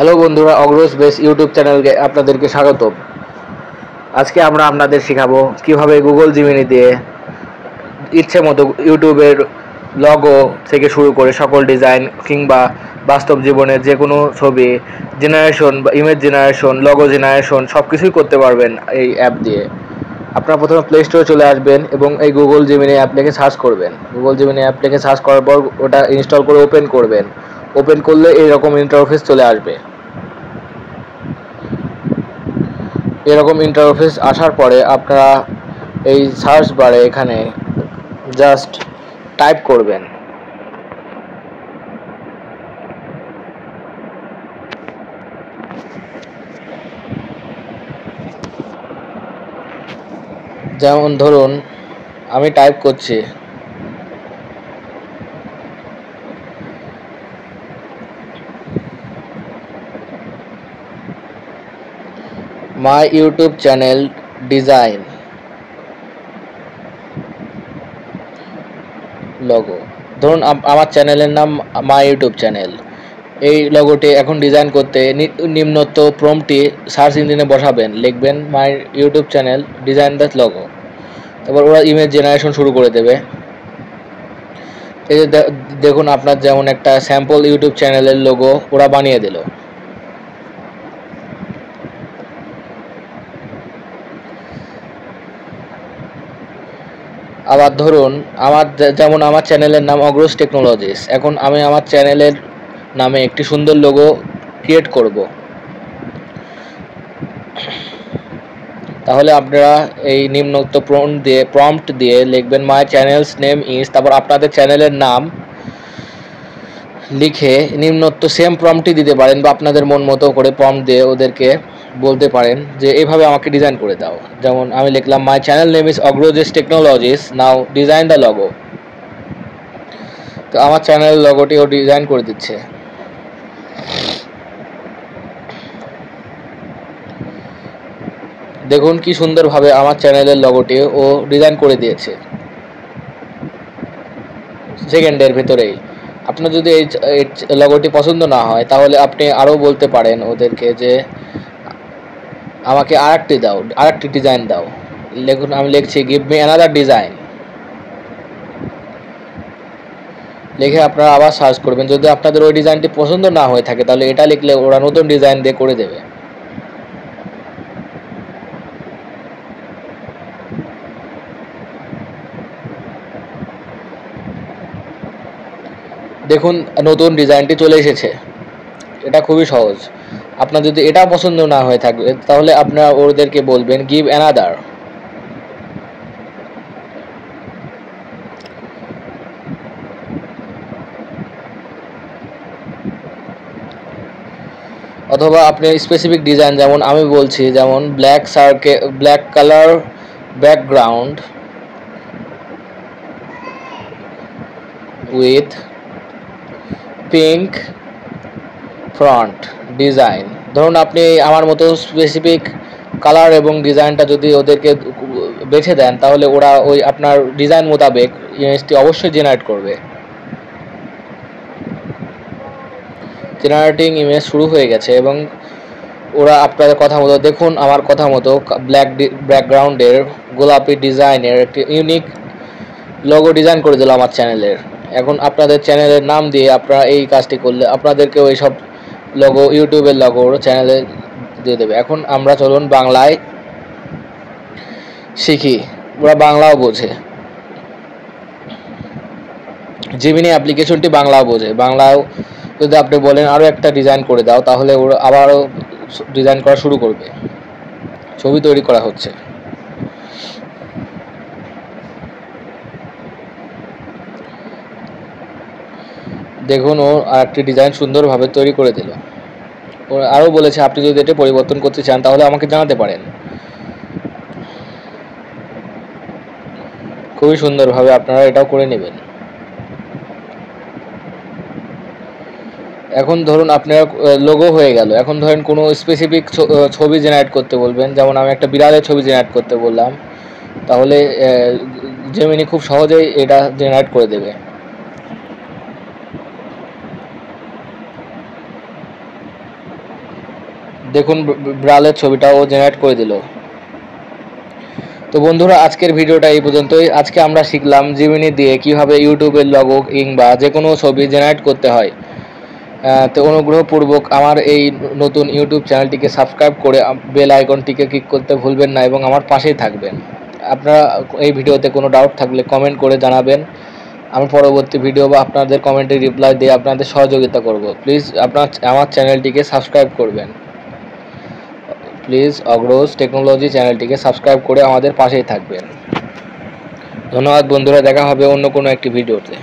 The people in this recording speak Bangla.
হ্যালো বন্ধুরা, অগ্রজ বেস ইউটিউব চ্যানেলকে আপনাদেরকে স্বাগতম। আজকে আমরা আপনাদের শেখাবো কিভাবে গুগল জিমিনি দিয়ে ইচ্ছে মতো ইউটিউবের লগো থেকে শুরু করে সকল ডিজাইন কিংবা বাস্তব জীবনের যে কোনো ছবি জেনারেশন বা ইমেজ জেনারেশন, লগো জেনারেশন সব কিছুই করতে পারবেন এই অ্যাপ দিয়ে। আপনারা প্রথমে প্লে স্টোরে চলে আসবেন এবং এই গুগল জিমিনি অ্যাপ লিখে সার্চ করবেন। গুগল জিমিনি অ্যাপ লিখে সার্চ করার পর ওটা ইনস্টল করে ওপেন করবেন। ওপেন করলে এইরকম ইন্টারফেস চলে আসবে। এরকম ইন্টারফেস আসার পরে আপনারা এই সার্চ বারে এখানে জাস্ট টাইপ করবেন যেমন ধরুন আমি টাইপ করছি my YouTube channel design logo. ধরুন আমার চ্যানেলের নাম মাই ইউটিউব চ্যানেল। এই লগোটি এখন ডিজাইন করতে নিম্নোক্ত প্রম্পটটি সার্চ ইঞ্জিনে বসাবেন, লিখবেন my YouTube channel design the logo. তারপর ওরা ইমেজ জেনারেশন শুরু করে দেবে। এই যে দেখুন আপনার যেমন একটা স্যাম্পল ইউটিউব চ্যানেলের লোগো ওরা বানিয়ে দিল। আবার ধরুন যেমন আমার চ্যানেলের নাম অগ্রজ টেকনোলজিস। এখন আমি আমার চ্যানেলের নামে একটি সুন্দর লোগো ক্রিয়েট করব। তাহলে আপনারা এই নিম্নোক্ত প্রম্পট দিয়ে লিখবেন মাই চ্যানেলস নেম ইজ, তারপর আপনাদের চ্যানেলের নাম লিখে নিম্নোক্ত সেম প্রম্পটই দিতে পারেন বা আপনাদের মন মতো করে প্রম্পট দিয়ে ওদেরকে বলতে পারেন যে এইভাবে আমাকে ডিজাইন করে দাও। যেমন আমি লিখলাম my channel name is Agraj's technologies, now design the logo. তো আমার চ্যানেলের লগোটি ও ডিজাইন করে দিচ্ছে। দেখুন কি সুন্দরভাবে আমার চ্যানেলের লগোটি ও ডিজাইন করে দিয়েছে সেকেন্ডের ভিতরেই। আপনার যদি এই লগোটি পছন্দ না হয় তাহলে আপনি আরও বলতে পারেন ওদেরকে যে আমাকে আরেকটি ডিজাইন দাও। লিখুন আমি লিখছি গিভ মি অ্যানাদার ডিজাইন। লিখে আপনারা আবার সার্চ করবেন। যদি আপনাদের ওই ডিজাইনটি পছন্দ না হয়ে থাকে তাহলে এটা লিখলে ওরা নতুন ডিজাইন দিয়ে করে দেবে। দেখুন নতুন ডিজাইনটি চলে এসেছে। এটা খুবই সহজ। আপনার যদি এটা পছন্দ না হয়ে থাকে তাহলে আপনারা ওদেরকে বলবেন গিভ অ্যানাদার। অথবা আপনি স্পেসিফিক ডিজাইন যেমন আমি বলছি, যেমন black colour background with pink front design. ধরুন আপনি আমার মতো স্পেসিফিক কালার এবং ডিজাইনটা যদি ওদেরকে বেছে দেন তাহলে ওরা ওই আপনার ডিজাইন মোতাবেক ইমেজটি অবশ্যই জেনারেট করবে। জেনারেটিং ইমেজ শুরু হয়ে গেছে এবং ওরা আপনাদের কথা মতো, দেখুন আমার কথা মতো ব্ল্যাক ব্যাকগ্রাউন্ডের গোলাপি ডিজাইনের একটি ইউনিক লোগো ডিজাইন করে দিল আমার চ্যানেলের। এখন আপনাদের চ্যানেলের নাম দিয়ে আপনারা এই কাজটি করলে আপনাদেরকেও এইসব লোগো, ইউটিউবের লোগো চ্যানেলে দিয়ে দেবে। এখন আমরা চলুন বাংলায় শিখি, ওরা বাংলাও বোঝে। জিমিনি অ্যাপ্লিকেশনটি বাংলাও বোঝে। বাংলাও যদি আপনি বলেন আরও একটা ডিজাইন করে দাও তাহলে ওরা আবারও ডিজাইন করা শুরু করবে। ছবি তৈরি করা হচ্ছে। দেখুন ও আরেকটি ডিজাইন সুন্দরভাবে তৈরি করে দিল। ও আরও বলেছে আপনি যদি এটা পরিবর্তন করতে চান তাহলে আমাকে জানাতে পারেন। খুবই সুন্দরভাবে আপনারা এটাও করে নেবেন। এখন ধরুন আপনার লোগো হয়ে গেল। এখন ধরেন কোনো স্পেসিফিক ছবি জেনারেট করতে বলবেন, যেমন আমি একটা বিড়ালের ছবি জেনারেট করতে বললাম, তাহলে জেমিনি খুব সহজেই এটা জেনারেট করে দেবে। দেখুন বিড়ালের ছবিটা ও জেনারেট করে দিল। তো বন্ধুরা, আজকের ভিডিওটা এই পর্যন্তই। আজকে আমরা শিখলাম জিমিনি দিয়ে কিভাবে ইউটিউবের লগো কিংবা যে কোনো ছবি জেনারেট করতে হয়। তো অনুগ্রহপূর্বক আমার এই নতুন ইউটিউব চ্যানেলটিকে সাবস্ক্রাইব করে বেল আইকনটিকে ক্লিক করতে ভুলবেন না এবং আমার পাশেই থাকবেন। আপনারা এই ভিডিওতে কোনো ডাউট থাকলে কমেন্ট করে জানাবেন। আমি পরবর্তী ভিডিও বা আপনাদের কমেন্টে রিপ্লাই দিয়ে আপনাদের সহযোগিতা করব। প্লিজ আমার চ্যানেলটিকে সাবস্ক্রাইব করবেন। প্লিজ অগ্রজ টেকনোলজি চ্যানেলটিকে সাবস্ক্রাইব করে আমাদের পাশেই থাকবেন। ধন্যবাদ বন্ধুরা, দেখা হবে অন্য কোনো একটি ভিডিওতে।